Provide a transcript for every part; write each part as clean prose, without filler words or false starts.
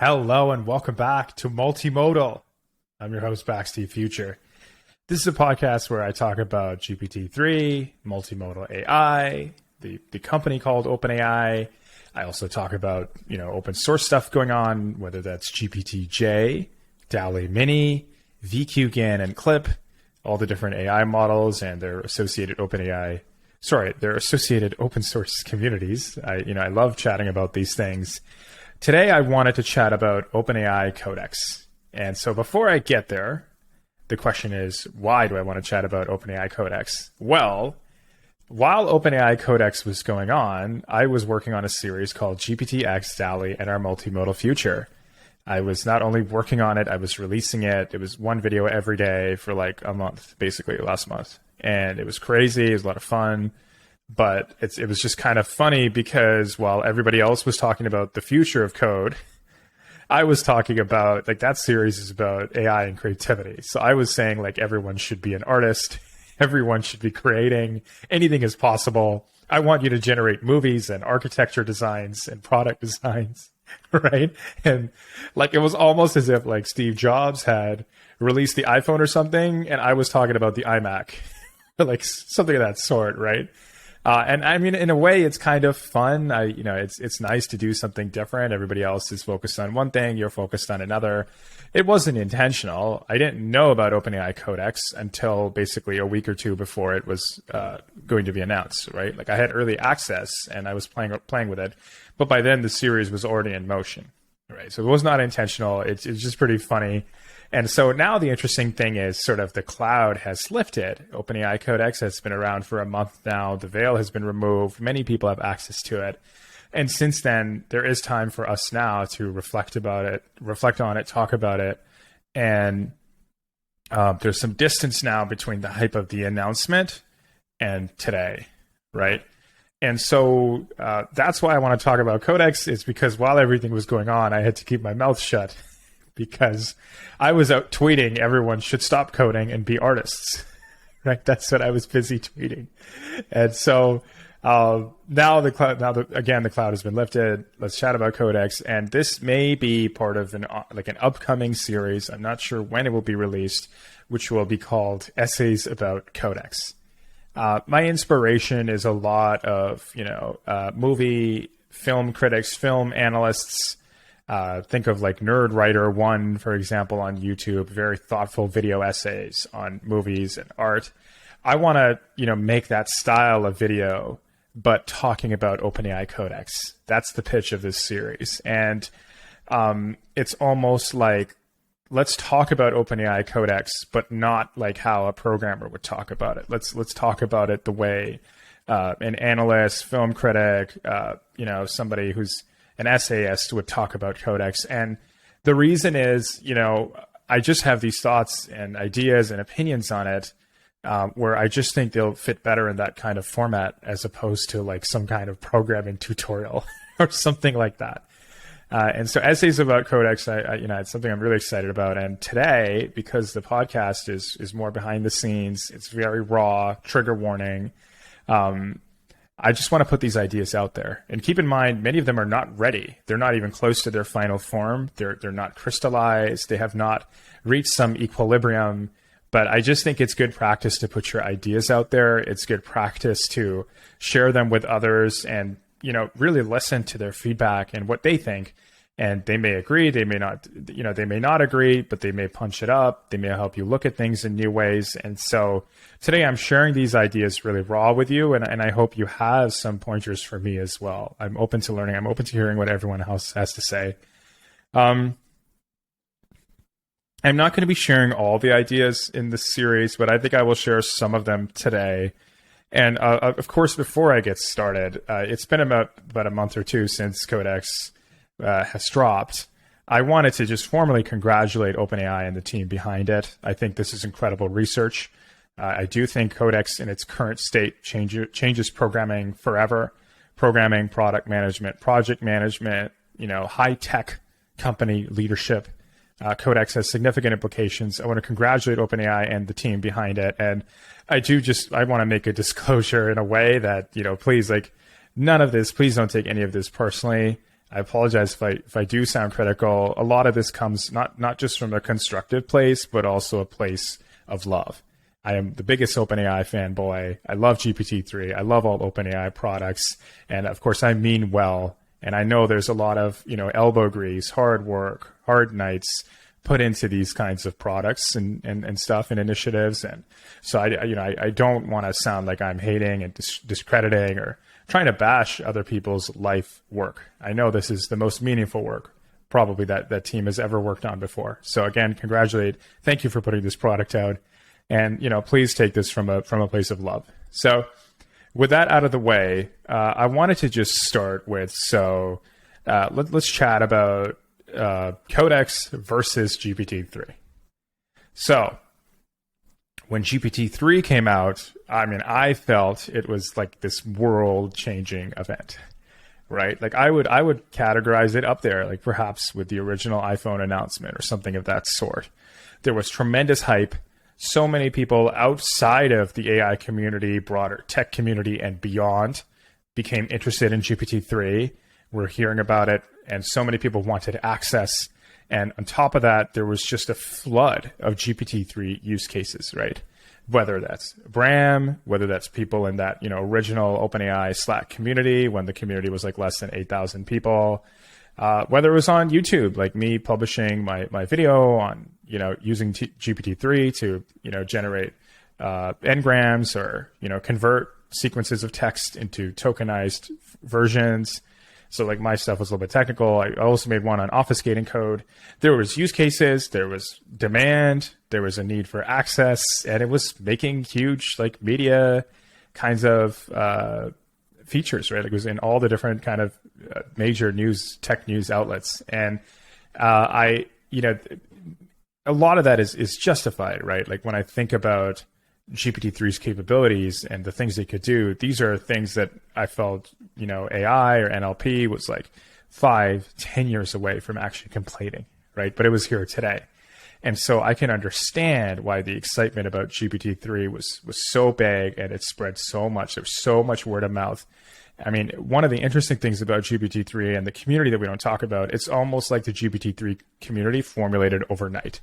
Hello and welcome back to Multimodal. I'm your host, bakztfuture. This is a podcast where I talk about GPT-3, multimodal AI, the company called OpenAI. I also talk about, open source stuff going on, whether that's GPT-J, DALL-E Mini, VQGAN, and Clip, all the different AI models and their associated their associated open source communities. I love chatting about these things. Today, I wanted to chat about OpenAI Codex. And so before I get there, the question is, why do I want to chat about OpenAI Codex? Well, while OpenAI Codex was going on, I was working on a series called GPTX, DALL-E, and Our Multimodal Future. I was not only working on it, I was releasing it. It was one video every day for like a month, basically last month. And it was crazy. It was a lot of fun. But it was just kind of funny because while everybody else was talking about the future of code, I was talking about, that series is about AI and creativity. So I was saying, everyone should be an artist. Everyone should be creating. Anything is possible. I want you to generate movies and architecture designs and product designs, right? And it was almost as if Steve Jobs had released the iPhone or something, and I was talking about the iMac, something of that sort, right? And I mean, in a way, it's kind of fun. It's nice to do something different. Everybody else is focused on one thing. You're focused on another. It wasn't intentional. I didn't know about OpenAI Codex until basically a week or two before it was going to be announced, right? I had early access and I was playing with it. But by then, the series was already in motion, right? So it was not intentional. It's just pretty funny. And so now the interesting thing is sort of the cloud has lifted. OpenAI Codex has been around for a month now. The veil has been removed. Many people have access to it. And since then, there is time for us now to reflect on it, talk about it. And there's some distance now between the hype of the announcement and today, right? And so that's why I want to talk about Codex, is because while everything was going on, I had to keep my mouth shut, because I was out tweeting everyone should stop coding and be artists, right? That's what I was busy tweeting. And so now the cloud has been lifted. Let's chat about Codex. And this may be part of an upcoming series. I'm not sure when it will be released, which will be called Essays About Codex. My inspiration is a lot of, movie, film critics, film analysts. Think of Nerd Writer 1, for example, on YouTube, very thoughtful video essays on movies and art. I want to, make that style of video, but talking about OpenAI Codex. That's the pitch of this series. And it's almost let's talk about OpenAI Codex, but not how a programmer would talk about it. Let's talk about it the way an analyst, film critic, somebody who's an essayist would talk about Codex. And the reason is, I just have these thoughts and ideas and opinions on it where I just think they'll fit better in that kind of format as opposed to some kind of programming tutorial or something like that. And so Essays About Codex, it's something I'm really excited about. And today, because the podcast is more behind the scenes, it's very raw, trigger warning. I just want to put these ideas out there. And keep in mind, many of them are not ready. They're not even close to their final form. They're not crystallized. They have not reached some equilibrium. But I just think it's good practice to put your ideas out there. It's good practice to share them with others and, really listen to their feedback and what they think. And they may agree, they may not, they may not agree, but they may punch it up. They may help you look at things in new ways. And so today I'm sharing these ideas really raw with you. And I hope you have some pointers for me as well. I'm open to learning. I'm open to hearing what everyone else has to say. I'm not going to be sharing all the ideas in this series, but I think I will share some of them today. And of course, before I get started, it's been about a month or two since Codex has dropped. I wanted to just formally congratulate OpenAI and the team behind it. I think this is incredible research. I do think Codex in its current state changes programming forever. Programming, product management, project management, high-tech company leadership. Codex has significant implications. I want to congratulate OpenAI and the team behind it. And I want to make a disclosure in a way that, please, none of this, please don't take any of this personally. I apologize if I do sound critical. A lot of this comes not just from a constructive place, but also a place of love. I am the biggest OpenAI fanboy. I love GPT-3. I love all OpenAI products. And of course, I mean well. And I know there's a lot of, elbow grease, hard work, hard nights put into these kinds of products and stuff and initiatives. And so I don't want to sound like I'm hating and discrediting or trying to bash other people's life work. I know this is the most meaningful work probably that team has ever worked on before. So again, thank you for putting this product out. And, please take this from a place of love. So with that out of the way, I wanted to just start with, let's chat about Codex versus GPT-3. So when GPT-3 came out, I felt it was like this world-changing event, right? Like I would categorize it up there, like perhaps with the original iPhone announcement or something of that sort. There was tremendous hype. So many people outside of the AI community, broader tech community and beyond became interested in GPT-3. We're hearing about it, and so many people wanted access. And on top of that, there was just a flood of GPT-3 use cases, right? Whether that's Bram, whether that's people in that, original OpenAI Slack community when the community was like less than 8,000 people, whether it was on YouTube, like me publishing my video on, using GPT-3 to, generate n-grams or, convert sequences of text into tokenized versions. So like my stuff was a little bit technical. I also made one on obfuscating code. There was use cases, there was demand, there was a need for access, and it was making huge like media kinds of features, right? It was in all the different kind of major tech news outlets. And a lot of that is justified, right? Like when I think about GPT-3's capabilities and the things they could do, these are things that I felt, AI or NLP was like 5-10 years away from actually completing, right? But it was here today. And so I can understand why the excitement about GPT-3 was so big and it spread so much. There was so much word of mouth. One of the interesting things about GPT-3 and the community that we don't talk about, it's almost like the GPT-3 community formulated overnight.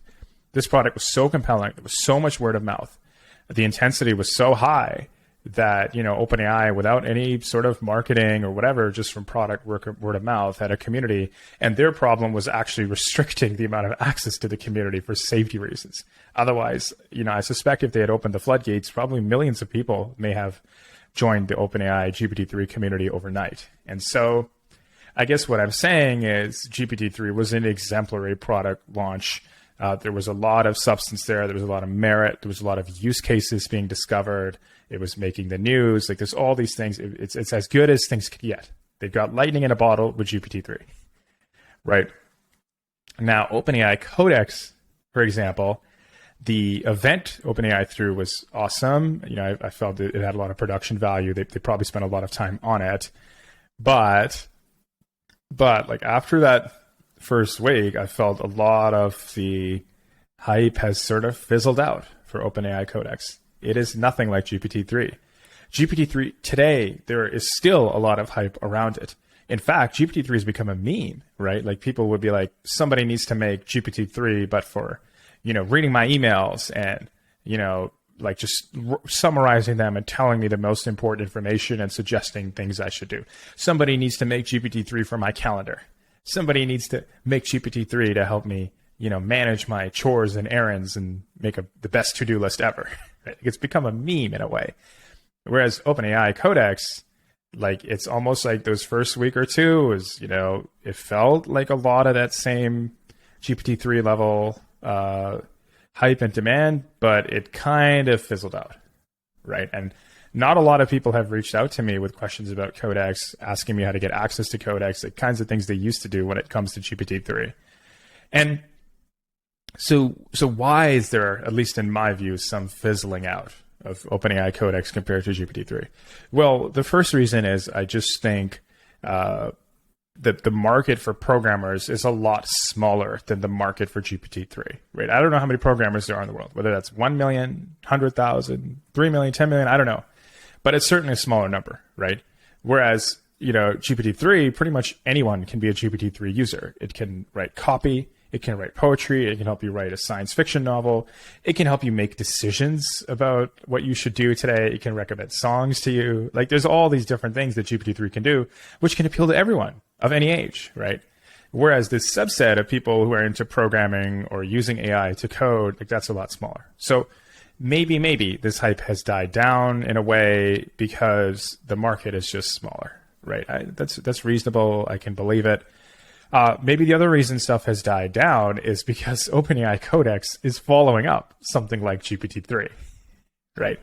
This product was so compelling. There was so much word of mouth. The intensity was so high that, OpenAI, without any sort of marketing or whatever, just from product word of mouth, had a community. And their problem was actually restricting the amount of access to the community for safety reasons. Otherwise, I suspect if they had opened the floodgates, probably millions of people may have joined the OpenAI GPT-3 community overnight. And so I guess what I'm saying is GPT-3 was an exemplary product launch. There was a lot of substance there. There was a lot of merit. There was a lot of use cases being discovered. It was making the news. Like there's all these things. It's as good as things could get. They've got lightning in a bottle with GPT-3, right? Now, OpenAI Codex, for example, the event OpenAI threw was awesome. I felt it had a lot of production value. They probably spent a lot of time on it, but like after that first week, I felt a lot of the hype has sort of fizzled out for OpenAI Codex. It is nothing like GPT-3. GPT-3 today, there is still a lot of hype around it. In fact, GPT-3 has become a meme, right? Like people would be like, somebody needs to make GPT-3, but for, reading my emails and, like just summarizing them and telling me the most important information and suggesting things I should do. Somebody needs to make GPT-3 for my calendar. Somebody needs to make GPT-3 to help me, manage my chores and errands and make the best to-do list ever. It's become a meme in a way. Whereas OpenAI Codex, like it's almost like those first week or two was, it felt like a lot of that same GPT-3 level hype and demand, but it kind of fizzled out, right? And not a lot of people have reached out to me with questions about Codex, asking me how to get access to Codex, the kinds of things they used to do when it comes to GPT-3. And so why is there, at least in my view, some fizzling out of OpenAI Codex compared to GPT-3? Well, the first reason is I just think that the market for programmers is a lot smaller than the market for GPT-3, right? I don't know how many programmers there are in the world, whether that's 1 million, 100,000, 3 million, 10 million, I don't know. But it's certainly a smaller number, right? Whereas GPT-3, pretty much anyone can be a GPT-3 user. It can write copy, it can write poetry, it can help you write a science fiction novel, it can help you make decisions about what you should do today, it can recommend songs to you. Like, there's all these different things that GPT-3 can do, which can appeal to everyone of any age, right? Whereas this subset of people who are into programming or using AI to code, like, that's a lot smaller. So maybe this hype has died down in a way because the market is just smaller, right? That's reasonable. I can believe it. Maybe the other reason stuff has died down is because OpenAI Codex is following up something like GPT-3, right?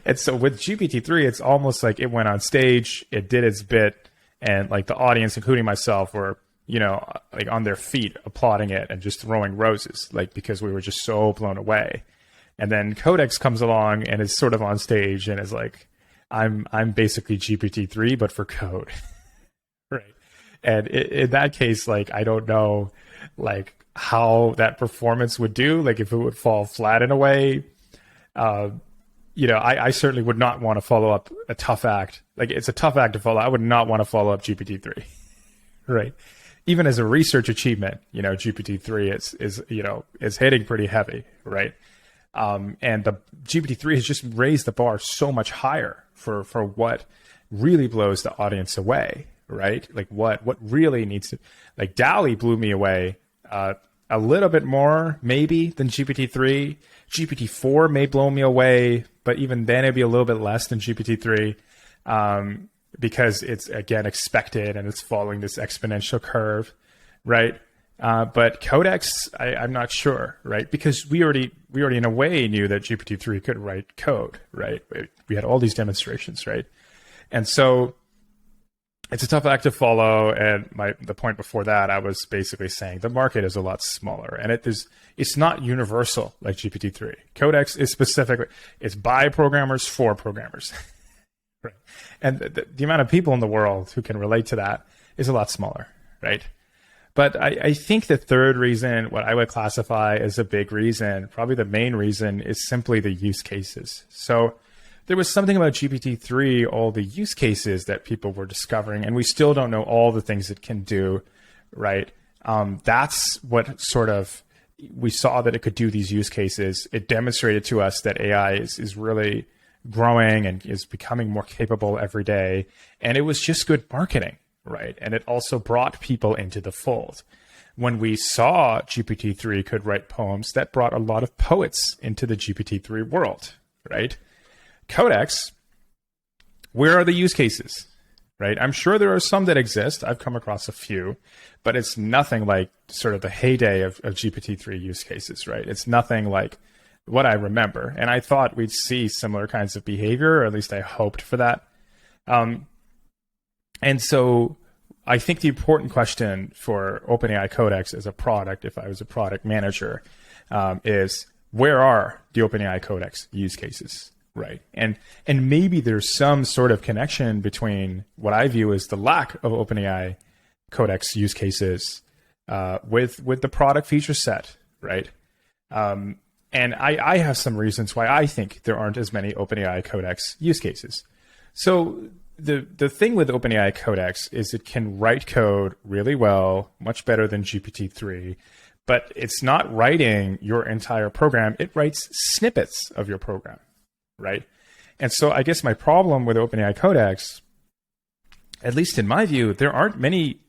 And so with GPT-3, it's almost like it went on stage, it did its bit, and like the audience, including myself, were, like on their feet applauding it and just throwing roses, like, because we were just so blown away. And then Codex comes along and is sort of on stage and is like, I'm basically GPT-3, but for code, right? And in that case, like, I don't know, like, how that performance would do, like, if it would fall flat in a way. I certainly would not want to follow up a tough act. Like, it's a tough act to follow. I would not want to follow up GPT-3, right? Even as a research achievement, GPT-3 is hitting pretty heavy, right? And the GPT-3 has just raised the bar so much higher for what really blows the audience away, right? Like, what really needs to, like, DALL-E blew me away a little bit more maybe than GPT-3. GPT-4 may blow me away, but even then it'd be a little bit less than GPT-3 because it's, again, expected and it's following this exponential curve, right? But Codex, I'm not sure, right? Because we already in a way knew that GPT-3 could write code, right? We had all these demonstrations, right? And so it's a tough act to follow. And the point before that, I was basically saying the market is a lot smaller, and it's not universal like GPT-3. Codex is specifically, it's by programmers for programmers, right? And the amount of people in the world who can relate to that is a lot smaller, right? But I think the third reason, what I would classify as a big reason, probably the main reason, is simply the use cases. So there was something about GPT-3, all the use cases that people were discovering, and we still don't know all the things it can do, right? That's what sort of, we saw that it could do these use cases. It demonstrated to us that AI is really growing and is becoming more capable every day. And it was just good marketing, right? And it also brought people into the fold. When we saw GPT-3 could write poems, that brought a lot of poets into the GPT-3 world, right? Codex, where are the use cases, right? I'm sure there are some that exist. I've come across a few, but it's nothing like sort of the heyday of GPT-3 use cases, right? It's nothing like what I remember. And I thought we'd see similar kinds of behavior, or at least I hoped for that. And so I think the important question for OpenAI Codex as a product, if I was a product manager, is where are the OpenAI Codex use cases? Right. And maybe there's some sort of connection between what I view as the lack of OpenAI Codex use cases with the product feature set. Right. And I have some reasons why I think there aren't as many OpenAI Codex use cases. So the thing with OpenAI Codex is it can write code really well, much better than GPT-3, but it's not writing your entire program. It writes snippets of your program. Right. And so I guess my problem with OpenAI Codex, at least in my view, there aren't many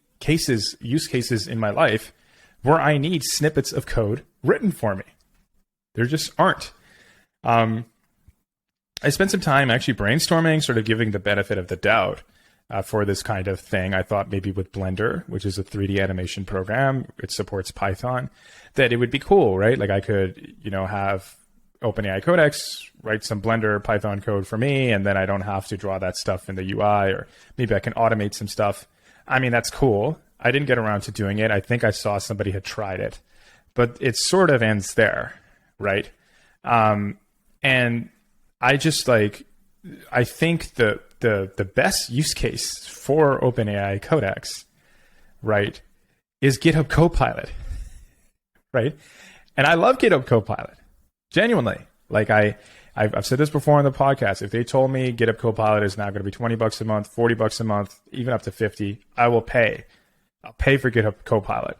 use cases in my life where I need snippets of code written for me. There just aren't. I spent some time actually brainstorming, sort of giving the benefit of the doubt for this kind of thing. I thought maybe with Blender, which is a 3D animation program, it supports Python, that it would be cool, right? Like I could, have OpenAI Codex write some Blender Python code for me, and then I don't have to draw that stuff in the UI, or maybe I can automate some stuff. I mean, that's cool. I didn't get around to doing it. I think I saw somebody had tried it, but it sort of ends there, right? And I just I think the best use case for OpenAI Codex, right, is GitHub Copilot, right? And I love GitHub Copilot. Genuinely, like I I've said this before on the podcast. If they told me GitHub Copilot is now going to be $20 a month, $40 a month, even up to 50, I will pay. I'll pay for GitHub Copilot.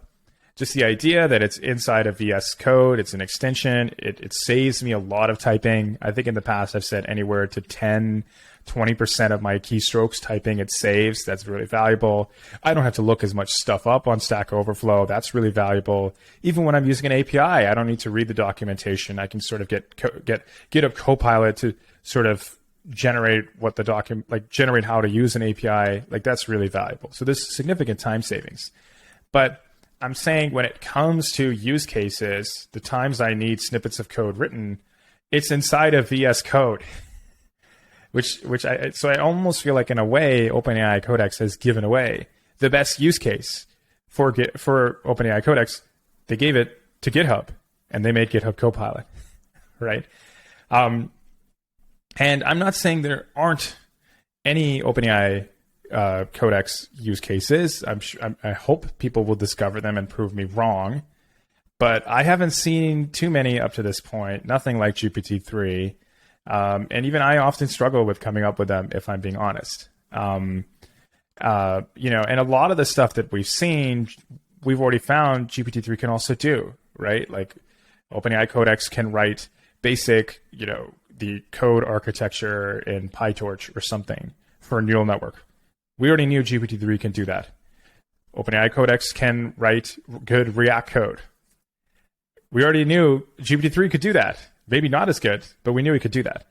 Just the idea that it's inside of VS Code, it's an extension, it saves me a lot of typing. I think in the past I've said anywhere to 10, 20% of my keystrokes typing it saves. That's really valuable. I don't have to look as much stuff up on Stack Overflow. That's really valuable. Even when I'm using an API, I don't need to read the documentation. I can sort of get GitHub Copilot to sort of generate what the document, like generate how to use an API. Like that's really valuable. So there's significant time savings. But I'm saying when it comes to use cases, the times I need snippets of code written, it's inside of VS Code, so I almost feel like in a way, OpenAI Codex has given away the best use case for OpenAI Codex. They gave it to GitHub, and they made GitHub Copilot, right? And I'm not saying there aren't any OpenAI Codex use cases. I hope people will discover them and prove me wrong, but I haven't seen too many up to this point. Nothing like GPT-3, and even I often struggle with coming up with them, if I'm being honest. And a lot of the stuff that we've seen, we've already found GPT-3 can also do, right? Like OpenAI Codex can write basic, the code architecture in PyTorch or something for a neural network. We already knew GPT-3 can do that. OpenAI Codex can write good React code. We already knew GPT-3 could do that. Maybe not as good, but we knew he could do that.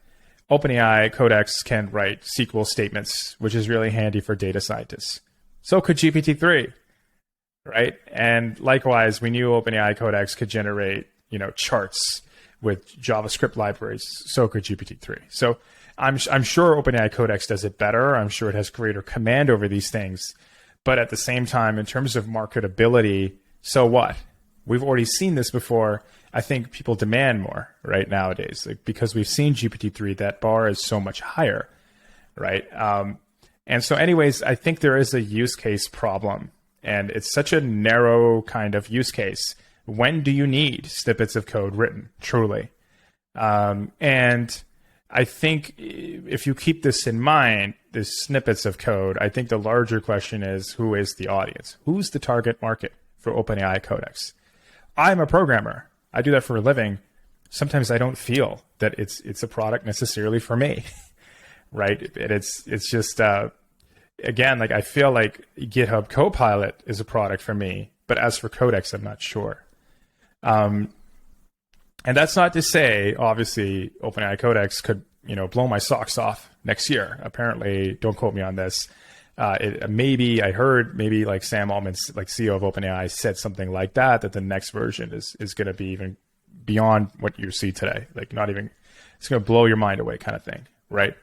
OpenAI Codex can write SQL statements, which is really handy for data scientists. So could GPT-3, right? And likewise, we knew OpenAI Codex could generate, charts with JavaScript libraries. So could GPT-3. So I'm sure OpenAI Codex does it better. I'm sure it has greater command over these things. But at the same time, in terms of marketability, so what? We've already seen this before. I think people demand more right nowadays, because we've seen GPT-3, that bar is so much higher, right? And so anyways, I think there is a use case problem, and it's such a narrow kind of use case. When do you need snippets of code written, truly? And I think if you keep this in mind, the snippets of code, I think the larger question is, who is the audience? Who's the target market for OpenAI Codex? I'm a programmer. I do that for a living. Sometimes I don't feel that it's a product necessarily for me, right? And it's just, again, like I feel like GitHub Copilot is a product for me, but as for Codex, I'm not sure. And that's not to say, obviously, OpenAI Codex could, blow my socks off next year. Apparently, don't quote me on this. Maybe I heard like Sam Altman, like CEO of OpenAI, said something like that the next version is going to be even beyond what you see today. Like not even, it's going to blow your mind away kind of thing, right?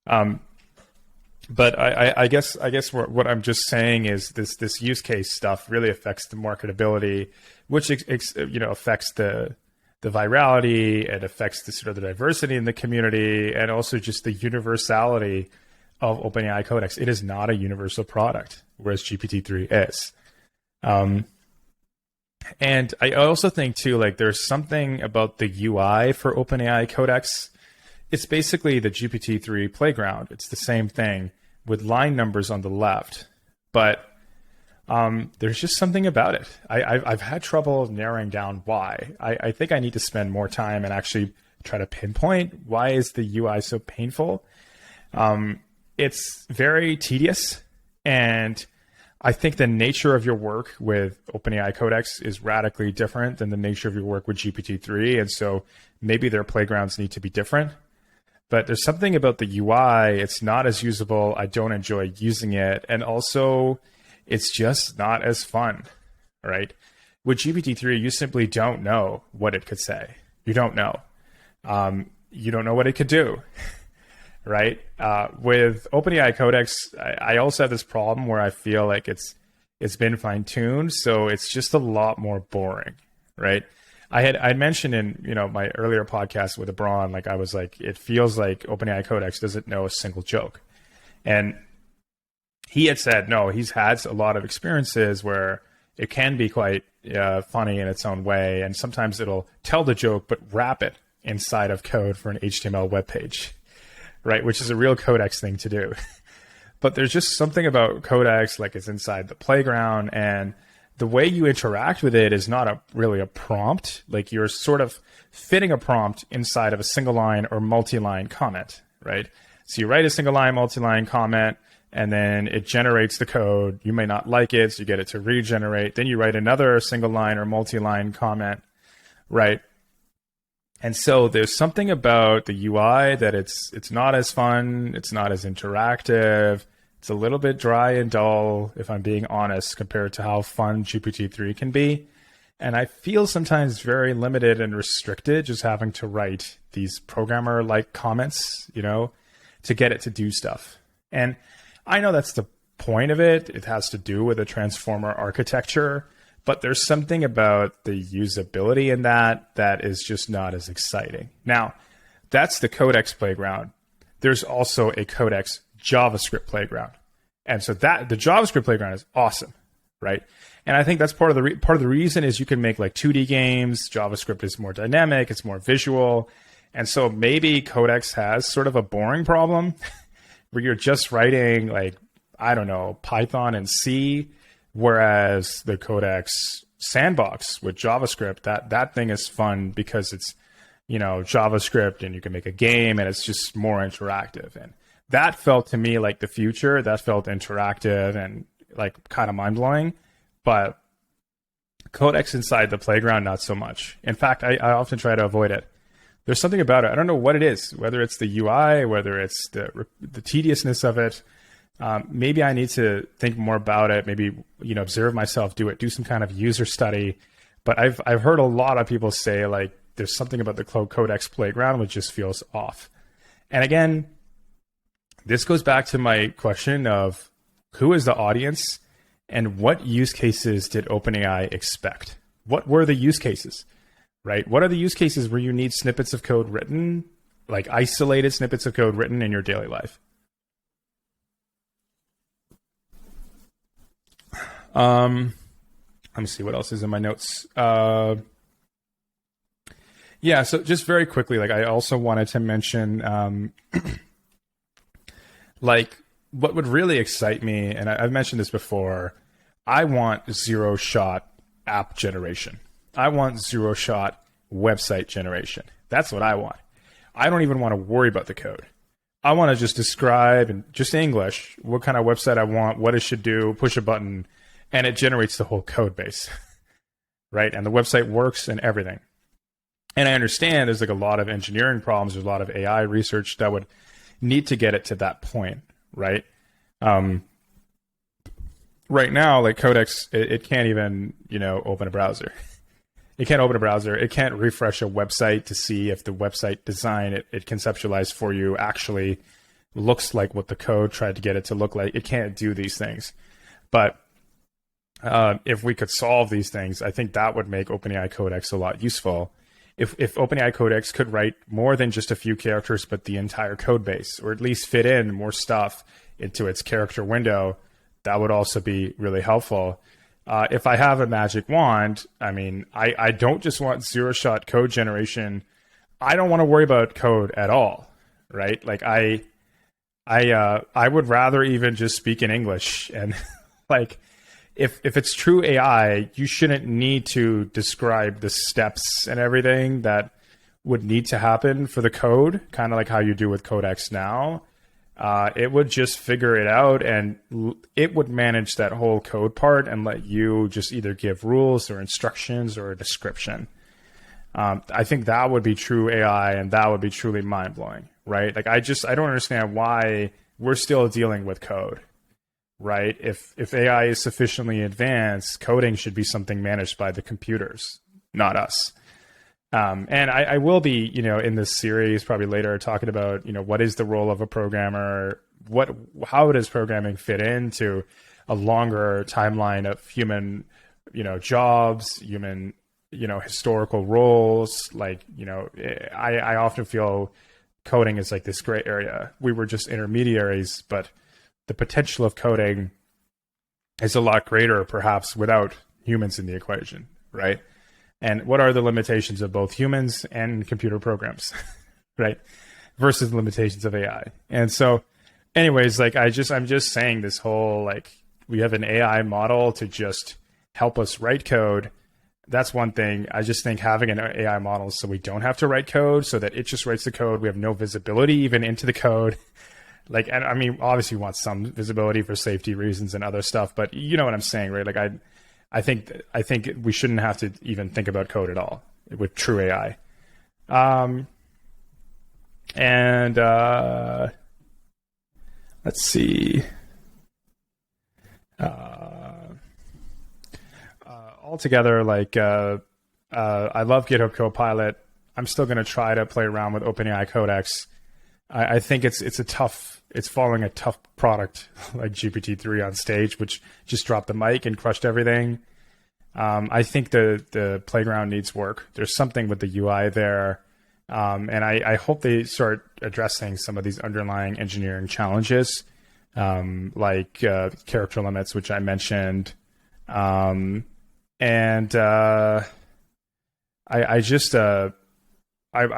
But I guess what I'm just saying is this use case stuff really affects the marketability, which affects the virality. It affects the sort of the diversity in the community, and also just the universality of OpenAI Codex. It is not a universal product, whereas GPT-3 is. And I also think too, like there's something about the UI for OpenAI Codex. It's basically the GPT-3 playground. It's the same thing with line numbers on the left, but there's just something about it. I've had trouble narrowing down why. I think I need to spend more time and actually try to pinpoint why is the UI so painful. It's very tedious, and I think the nature of your work with OpenAI Codex is radically different than the nature of your work with GPT-3, and so maybe their playgrounds need to be different. But there's something about the UI, it's not as usable, I don't enjoy using it, and also it's just not as fun, right? With GPT-3, you simply don't know what it could say. You don't know. You don't know what it could do. Right? With OpenAI Codex, I also have this problem where I feel like it's been fine-tuned, so it's just a lot more boring, right? I mentioned in my earlier podcast with Abron, like I was like, it feels like OpenAI Codex doesn't know a single joke, and he had said no, he's had a lot of experiences where it can be quite funny in its own way, and sometimes it'll tell the joke but wrap it inside of code for an HTML web page, right? Which is a real Codex thing to do. But there's just something about Codex, like it's inside the playground, and the way you interact with it is not really a prompt. Like you're sort of fitting a prompt inside of a single line or multi-line comment, right? So you write a single line, multi-line comment, and then it generates the code. You may not like it, so you get it to regenerate. Then you write another single line or multi-line comment, right? And so there's something about the UI that it's not as fun, it's not as interactive, it's a little bit dry and dull, if I'm being honest, compared to how fun GPT-3 can be. And I feel sometimes very limited and restricted just having to write these programmer-like comments, to get it to do stuff. And I know that's the point of it. It has to do with a transformer architecture. But there's something about the usability in that is just not as exciting. Now, that's the Codex playground. There's also a Codex JavaScript playground. And so the JavaScript playground is awesome, right? And I think that's part of the reason is you can make like 2D games. JavaScript is more dynamic, it's more visual. And so maybe Codex has sort of a boring problem where you're just writing like, I don't know, Python and C. Whereas the Codex Sandbox with JavaScript, that thing is fun because it's, JavaScript and you can make a game and it's just more interactive. And that felt to me like the future. That felt interactive and like kind of mind blowing. But Codex inside the playground, not so much. In fact, I often try to avoid it. There's something about it. I don't know what it is, whether it's the UI, whether it's the tediousness of it. Maybe I need to think more about it. Maybe, observe myself, do some kind of user study. But I've heard a lot of people say like there's something about the Codex playground which just feels off. And again, this goes back to my question of who is the audience and what use cases did OpenAI expect? What were the use cases, right? What are the use cases where you need snippets of code written, like isolated snippets of code written in your daily life? Let me see what else is in my notes. Yeah, so just very quickly, like I also wanted to mention, like what would really excite me, and I've mentioned this before, I want zero-shot app generation. I want zero-shot website generation. That's what I want. I don't even want to worry about the code. I want to just describe in just English what kind of website I want, what it should do, push a button, and it generates the whole code base, right? And the website works and everything. And I understand there's like a lot of engineering problems. There's a lot of AI research that would need to get it to that point, right? Right now, like Codex, it can't even, open a browser. It can't open a browser. It can't refresh a website to see if the website design it conceptualized for you actually looks like what the code tried to get it to look like. It can't do these things. But if we could solve these things, I think that would make OpenAI Codex a lot useful. If OpenAI Codex could write more than just a few characters, but the entire code base, or at least fit in more stuff into its character window, that would also be really helpful. If I have a magic wand, I mean, I don't just want zero-shot code generation. I don't want to worry about code at all, right? Like I would rather even just speak in English. And like, if it's true AI, you shouldn't need to describe the steps and everything that would need to happen for the code, kind of like how you do with Codex now. It would just figure it out and it would manage that whole code part and let you just either give rules or instructions or a description. I think that would be true AI and that would be truly mind-blowing, right? Like I don't understand why we're still dealing with code, right? If AI is sufficiently advanced, coding should be something managed by the computers, not us. And I will be, in this series probably later talking about, what is the role of a programmer? How does programming fit into a longer timeline of human, jobs, human, historical roles? Like, I often feel coding is like this gray area. We were just intermediaries, but the potential of coding is a lot greater, perhaps without humans in the equation, right? And what are the limitations of both humans and computer programs, right? Versus the limitations of AI. And so anyways, like I'm just saying this whole, like, we have an AI model to just help us write code. That's one thing. I just think having an AI model so we don't have to write code, so that it just writes the code. We have no visibility even into the code. Like, and I mean, obviously we want some visibility for safety reasons and other stuff, but you know what I'm saying, right? Like I think we shouldn't have to even think about code at all with true AI. Let's see. Altogether, like, I love GitHub Copilot. I'm still going to try to play around with OpenAI Codex. I think it's following a tough product like GPT-3 on stage, which just dropped the mic and crushed everything. I think the playground needs work. There's something with the UI there. And I hope they start addressing some of these underlying engineering challenges, like character limits, which I mentioned. I'm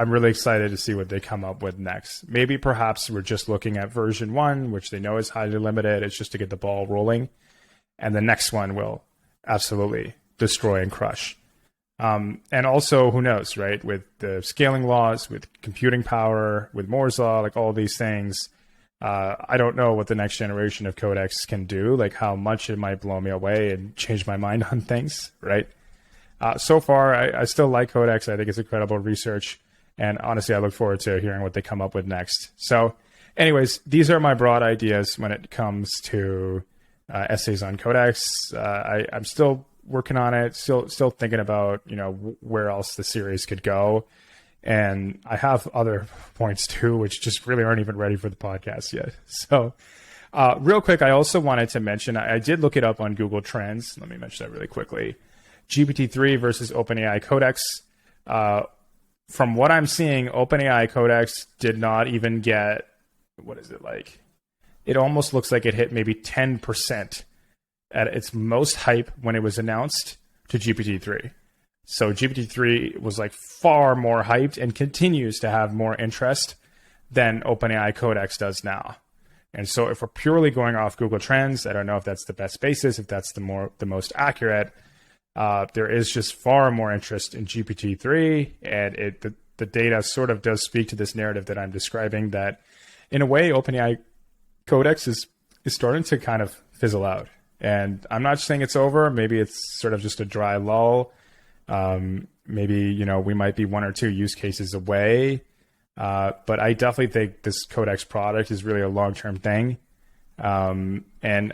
really excited to see what they come up with next. Maybe perhaps we're just looking at version 1, which they know is highly limited. It's just to get the ball rolling. And the next one will absolutely destroy and crush. And also, who knows, right? With the scaling laws, with computing power, with Moore's law, like all these things, I don't know what the next generation of codecs can do, like how much it might blow me away and change my mind on things, right? So far, I still like Codex. I think it's incredible research. And honestly, I look forward to hearing what they come up with next. So anyways, these are my broad ideas when it comes to essays on Codex. I'm still working on it, still thinking about, where else the series could go. And I have other points too, which just really aren't even ready for the podcast yet. So real quick, I also wanted to mention, I did look it up on Google Trends. Let me mention that really quickly. GPT-3 versus OpenAI Codex. From what I'm seeing, OpenAI Codex did not even get, what is it like? It almost looks like it hit maybe 10% at its most hype when it was announced to GPT-3. So GPT-3 was like far more hyped and continues to have more interest than OpenAI Codex does now. And so if we're purely going off Google Trends, I don't know if that's the best basis, if that's the most accurate. There is just far more interest in GPT-3, and the data sort of does speak to this narrative that I'm describing, that in a way OpenAI Codex is starting to kind of fizzle out. And I'm not saying it's over. Maybe it's sort of just a dry lull. Maybe, we might be 1 or 2 use cases away. But I definitely think this Codex product is really a long-term thing. And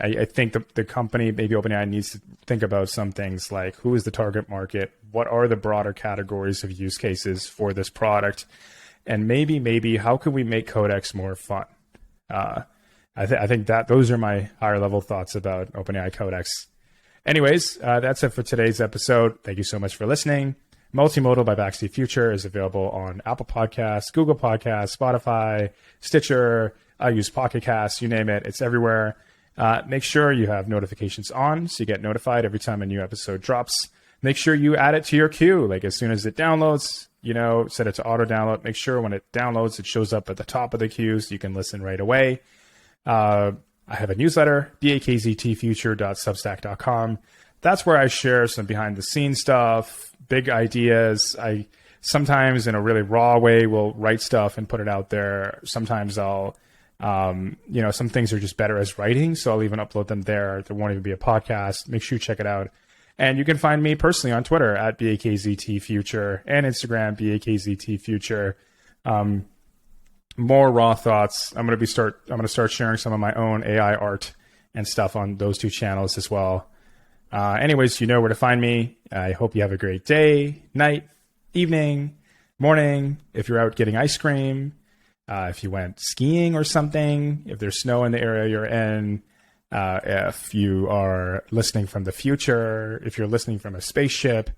I think the company, maybe OpenAI, needs to think about some things like, who is the target market? What are the broader categories of use cases for this product? And maybe how can we make Codex more fun? I think that those are my higher level thoughts about OpenAI Codex. Anyways, that's it for today's episode. Thank you so much for listening. Multimodal by bakztfuture is available on Apple Podcasts, Google Podcasts, Spotify, Stitcher. I use Pocket Casts, you name it. It's everywhere. Make sure you have notifications on so you get notified every time a new episode drops. Make sure you add it to your queue. Like as soon as it downloads, set it to auto download. Make sure when it downloads, it shows up at the top of the queue so you can listen right away. I have a newsletter, bakztfuture.substack.com. That's where I share some behind the scenes stuff, big ideas. I sometimes in a really raw way will write stuff and put it out there. Sometimes I'll, some things are just better as writing, so I'll even upload them there. There won't even be a podcast. Make sure you check it out. And you can find me personally on Twitter at bakztfuture and Instagram, bakztfuture. More raw thoughts. I'm going to start sharing some of my own AI art and stuff on those 2 channels as well. Anyways, you know where to find me. I hope you have a great day, night, evening, morning. If you're out getting ice cream, if you went skiing or something, if there's snow in the area you're in, if you are listening from the future, if you're listening from a spaceship,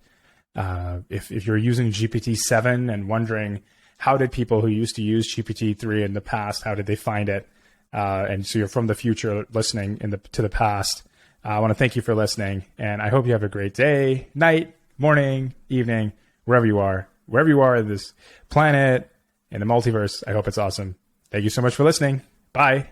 if you're using GPT-7 and wondering, how did people who used to use GPT-3 in the past, how did they find it? And so you're from the future listening to the past. I want to thank you for listening, and I hope you have a great day, night, morning, evening, wherever you are in this planet, in the multiverse. I hope it's awesome. Thank you so much for listening. Bye.